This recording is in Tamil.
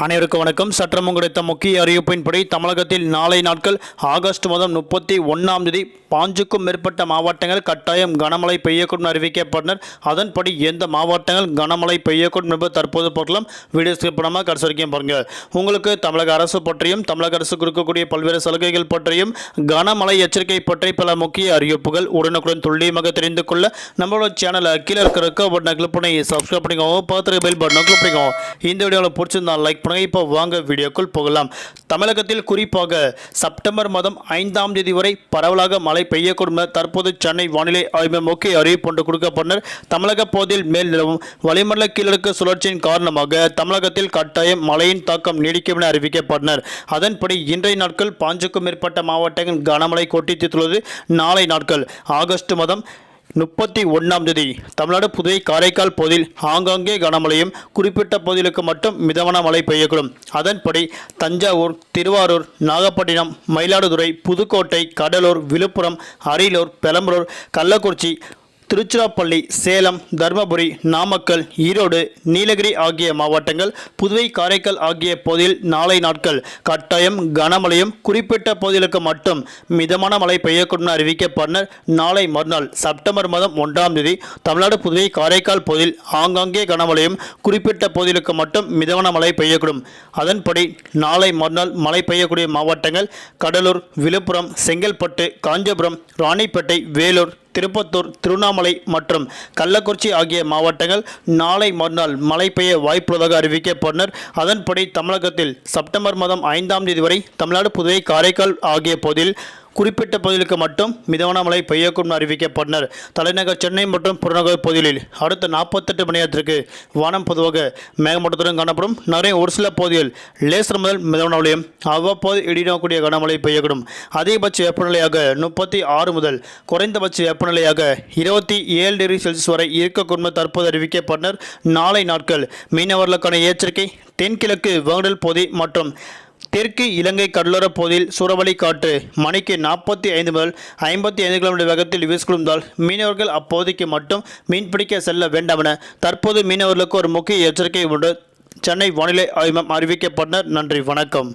அனைவருக்கும் வணக்கம். சற்றம் கிடைத்த முக்கிய அறிவிப்பின்படி தமிழகத்தில் நாளை நாட்கள் ஆகஸ்ட் மாதம் 31ஆம் தேதி 5க்கும் மேற்பட்ட மாவட்டங்கள் கட்டாயம் கனமழை பெய்யக்கூடும் அறிவிக்கப்பட்டனர். அதன்படி எந்த மாவட்டங்கள் கனமழை பெய்யக்கூடும் என்பது தற்போது பார்க்கலாம். வீடியோ ஸ்கிப் பண்ணாமல் கடைசி வரைக்கும் பாருங்க. உங்களுக்கு தமிழக அரசு பற்றியும் தமிழக அரசு கொடுக்கக்கூடிய பல்வேறு சலுகைகள் பற்றியும் கனமழை எச்சரிக்கை பற்றி பல முக்கிய அறிவிப்புகள் உடனுக்குடன் துல்லியமாக தெரிந்து கொள்ள நம்மளோட சேனலை கீழே இருக்கிற பட்டனை கிளிக் பண்ணி சப்ஸ்கிரைப் பண்ணிக்கோங்க. பார்த்து பெல் பட்டனை கிளிக் பண்ணிக்கோங்க. இந்த வீடியோவில் பிடிச்சிருந்தா லைக். இப்போ வாங்க வீடியோக்குள் போகலாம். தமிழகத்தில் குறிப்பாக செப்டம்பர் மாதம் 5ஆம் தேதி வரை பரவலாக மழை பெய்யக்கூடும் என தற்போது சென்னை வானிலை ஆய்வு முக்கிய அறிவிப்பு ஒன்று கொடுக்கப்பட்டனர். தமிழக பகுதியில் மேல் நிலவும் வளிமண்டல கீழடுக்கு சுழற்சியின் காரணமாக தமிழகத்தில் கட்டாயம் மழையின் தாக்கம் நீடிக்கும் என அறிவிக்கப்பட்டனர். அதன்படி இன்றைய நாட்கள் 5க்கும் மேற்பட்ட மாவட்டங்கள் கனமழை கொட்டி தீர்த்துள்ளது. நாளை நாட்கள் ஆகஸ்ட் மாதம் 31ஆம் தேதி தமிழ்நாடு புதுவை காரைக்கால் பகுதியில் ஆங்காங்கே கனமழையும் குறிப்பிட்ட பகுதிகளுக்கு மட்டும் மிதமான மழை பெய்யக்கூடும். அதன்படி தஞ்சாவூர், திருவாரூர், நாகப்பட்டினம், மயிலாடுதுறை, புதுக்கோட்டை, கடலூர், விழுப்புரம், அரியலூர், பெரம்பலூர், கள்ளக்குறிச்சி, திருச்சிராப்பள்ளி, சேலம், தருமபுரி, நாமக்கல், ஈரோடு, நீலகிரி ஆகிய மாவட்டங்கள், புதுவை காரைக்கால் ஆகிய பகுதியில் நாளை நாட்கள் கட்டாயம் கனமழையும் குறிப்பிட்ட பகுதிகளுக்கு மட்டும் மிதமான மழை பெய்யக்கூடும் என அறிவிக்கப்பட்டனர். நாளை மறுநாள் செப்டம்பர் மாதம் 1ஆம் தேதி தமிழ்நாடு புதுவை காரைக்கால் பகுதியில் ஆங்காங்கே கனமழையும் குறிப்பிட்ட பகுதிகளுக்கு மட்டும் மிதமான மழை பெய்யக்கூடும். அதன்படி நாளை மறுநாள் மழை பெய்யக்கூடிய மாவட்டங்கள் கடலூர், விழுப்புரம், செங்கல்பட்டு, காஞ்சிபுரம், ராணிப்பேட்டை, வேலூர், திருப்பத்தூர், திருவண்ணாமலை மற்றும் கள்ளக்குறிச்சி ஆகிய மாவட்டங்கள் நாளை மறுநாள் மழை பெய்ய வாய்ப்புள்ளதாக அறிவிக்கப்பட்டனர். அதன்படி தமிழகத்தில் செப்டம்பர் மாதம் 5ஆம் தேதி வரை தமிழ்நாடு புதுவை காரைக்கால் ஆகிய பகுதியில் குறிப்பிட்ட பகுதிகளுக்கு மட்டும் மிதமான மழை பெய்யக்கூடும் அறிவிக்கப்பட்டனர். தலைநகர் சென்னை மற்றும் புறநகர் பகுதிகளில் அடுத்த 48 மணி நேரத்திற்கு வானம் பொதுவாக மேகமூட்டத்துடன் காணப்படும். நகரின் ஒரு சில பகுதியில் லேசர் முதல் மிதமான மழையும் அவ்வப்போது இடியக்கூடிய கனமழை பெய்யக்கூடும். அதிகபட்ச வெப்பநிலையாக 36 முதல் குறைந்தபட்ச வெப்பநிலையாக 27 டிகிரி செல்சியஸ் வரை இருக்கக்கூடும் தற்போது அறிவிக்கப்பட்டனர். நாளை நாட்கள் மீனவர்களுக்கான எச்சரிக்கை. தென்கிழக்கு வங்கடல் பகுதி மற்றும் தெற்கு இலங்கை கடலோர பகுதியில் சூறாவளி காற்று மணிக்கு 45 முதல் 55 கிலோமீட்டர் வேகத்தில் வீசிக்கொள்வதால் மீனவர்கள் அப்பகுதிக்கு மட்டும் மீன்பிடிக்க செல்ல வேண்டாம் என தற்போது மீனவர்களுக்கு ஒரு முக்கிய எச்சரிக்கை உண்டு சென்னை வானிலை ஆய்வு அறிவிக்கப்பட்டனர். நன்றி, வணக்கம்.